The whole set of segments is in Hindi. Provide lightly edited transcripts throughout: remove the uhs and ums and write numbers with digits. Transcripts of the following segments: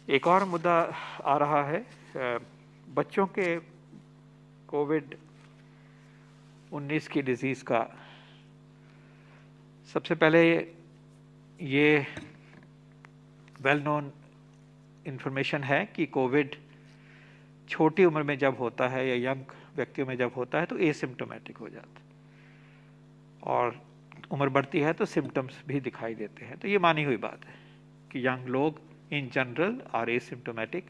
एक और मुद्दा आ रहा है बच्चों के कोविड-19 की डिजीज़ का। सबसे पहले ये वेल नोन इन्फॉर्मेशन है कि कोविड छोटी उम्र में जब होता है या यंग व्यक्तियों में जब होता है तो एसिम्प्टोमेटिक हो जाता है, और उम्र बढ़ती है तो सिम्टम्स भी दिखाई देते हैं। तो ये मानी हुई बात है कि यंग लोग in general R asymptomatic,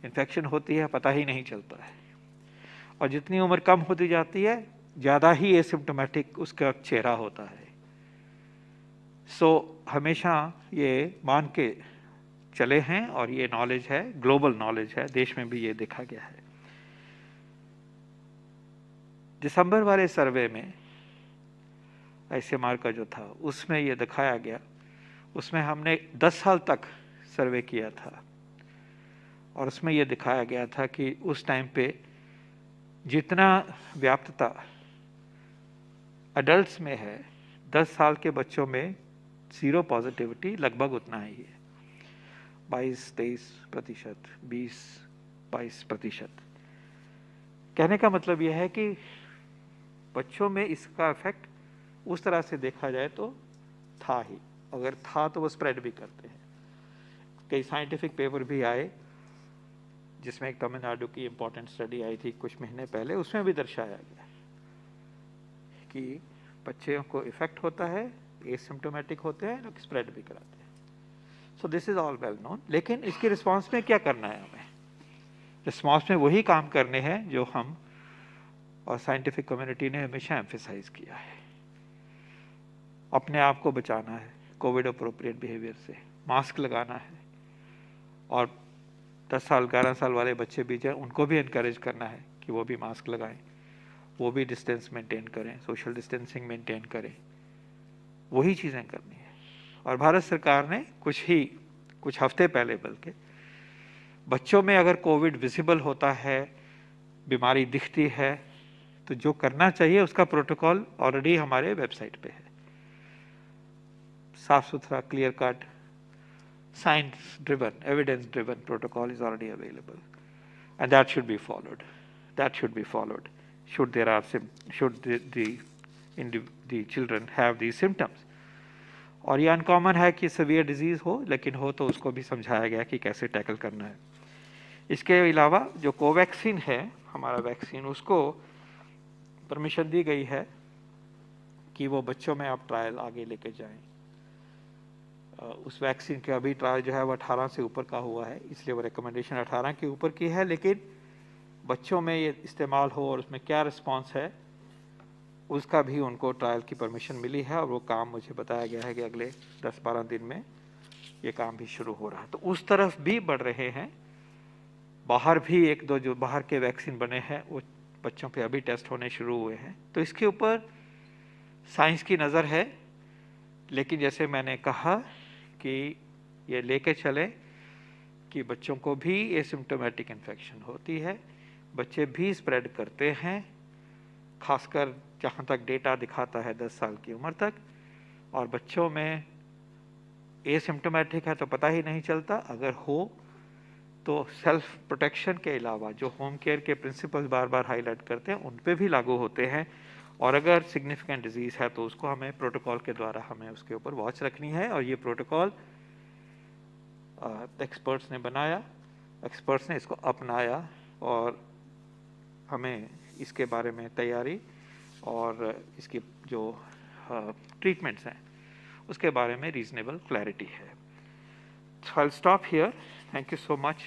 infection होती है पता ही नहीं चलता है, और जितनी उम्र कम होती जाती है ज़्यादा ही एसिम्प्टोमेटिक उसका चेहरा होता है। हमेशा ये मान के चले हैं, और ये नॉलेज है, ग्लोबल नॉलेज है, देश में भी ये देखा गया है। दिसंबर वाले सर्वे में ICMR का जो था उसमें ये दिखाया गया, उसमें हमने 10 साल तक सर्वे किया था, और उसमें ये दिखाया गया था कि उस टाइम पे जितना व्याप्तता एडल्ट्स में है 10 साल के बच्चों में जीरो पॉजिटिविटी लगभग उतना ही है, 22-23%, 20-22%। कहने का मतलब यह है कि बच्चों में इसका इफेक्ट उस तरह से देखा जाए तो था ही, अगर था तो वो स्प्रेड भी करते हैं। कई साइंटिफिक पेपर भी आए जिसमें एक तमिलनाडु की इंपॉर्टेंट स्टडी आई थी कुछ महीने पहले, उसमें भी दर्शाया गया कि बच्चों को इफेक्ट होता है, एसिम्प्टोमेटिक होते हैं, लोग स्प्रेड भी कराते हैं। So this is all well known. लेकिन इसके रिस्पॉन्स में क्या करना है हमें? रिस्पॉन्स में वही काम करने हैं जो हम और साइंटिफिक कम्युनिटी ने हमेशा एम्फेसाइज किया है। अपने आप को बचाना है कोविड अप्रोप्रिएट बिहेवियर से, मास्क लगाना है, और 10 साल 11 साल वाले बच्चे भी जो उनको भी इनकरेज करना है कि वो भी मास्क लगाएं, वो भी डिस्टेंस मेंटेन करें, सोशल डिस्टेंसिंग मेंटेन करें, वही चीज़ें करनी है। और भारत सरकार ने कुछ हफ्ते पहले बल्कि बच्चों में अगर कोविड विजिबल होता है, बीमारी दिखती है, तो जो करना चाहिए उसका प्रोटोकॉल ऑलरेडी हमारे वेबसाइट पे है। साफ सुथरा, clear cut, science driven, evidence driven protocol is already available, and that should be followed. Should the children have these symptoms. और ये अनकॉमन है कि सीवियर डिजीज हो, लेकिन हो तो उसको भी समझाया गया कि कैसे टैकल करना है। इसके अलावा जो कोवैक्सीन है हमारा वैक्सीन, उसको परमिशन दी गई है कि वो बच्चों में आप ट्रायल आगे लेके जाएं। उस वैक्सीन के अभी ट्रायल जो है वो 18 से ऊपर का हुआ है, इसलिए वो रिकमेंडेशन 18 के ऊपर की है, लेकिन बच्चों में ये इस्तेमाल हो और उसमें क्या रिस्पांस है उसका भी उनको ट्रायल की परमिशन मिली है, और वो काम मुझे बताया गया है कि अगले 10-12 दिन में ये काम भी शुरू हो रहा है। तो उस तरफ भी बढ़ रहे हैं। बाहर भी 1-2 जो बाहर के वैक्सीन बने हैं वो बच्चों पे अभी टेस्ट होने शुरू हुए हैं। तो इसके ऊपर साइंस की नज़र है, लेकिन जैसे मैंने कहा कि ये लेके चले कि बच्चों को भी एसिम्प्टोमेटिक इन्फेक्शन होती है, बच्चे भी स्प्रेड करते हैं, खासकर जहाँ तक डेटा दिखाता है 10 साल की उम्र तक, और बच्चों में एसिम्प्टोमेटिक है तो पता ही नहीं चलता। अगर हो तो सेल्फ प्रोटेक्शन के अलावा जो होम केयर के प्रिंसिपल्स बार बार हाईलाइट करते हैं उन पे भी लागू होते हैं, और अगर सिग्निफिकेंट डिजीज़ है तो उसको हमें प्रोटोकॉल के द्वारा हमें उसके ऊपर वॉच रखनी है। और ये प्रोटोकॉल एक्सपर्ट्स ने बनाया, एक्सपर्ट्स ने इसको अपनाया, और हमें इसके बारे में तैयारी और इसकी जो ट्रीटमेंट्स हैं उसके बारे में रीजनेबल क्लैरिटी है। So I'll stop here. Thank you so much.